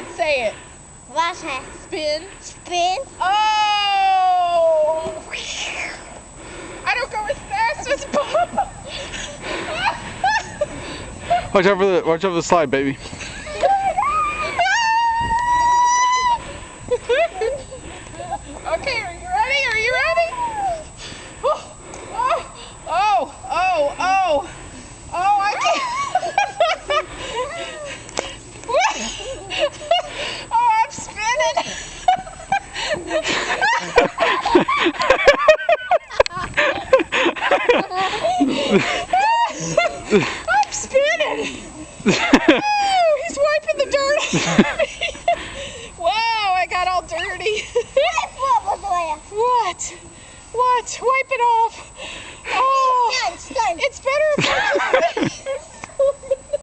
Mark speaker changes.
Speaker 1: ahead, say it.
Speaker 2: Water.
Speaker 1: Spin.
Speaker 2: Spin.
Speaker 1: Oh! I don't go as fast as Papa.
Speaker 3: Watch out for the slide, baby.
Speaker 1: Okay, are you ready? Are you ready? Oh, oh, oh, oh, oh, I can't. Oh, I'm spinning. I'm spinning. Oh, he's wiping the dirt off me.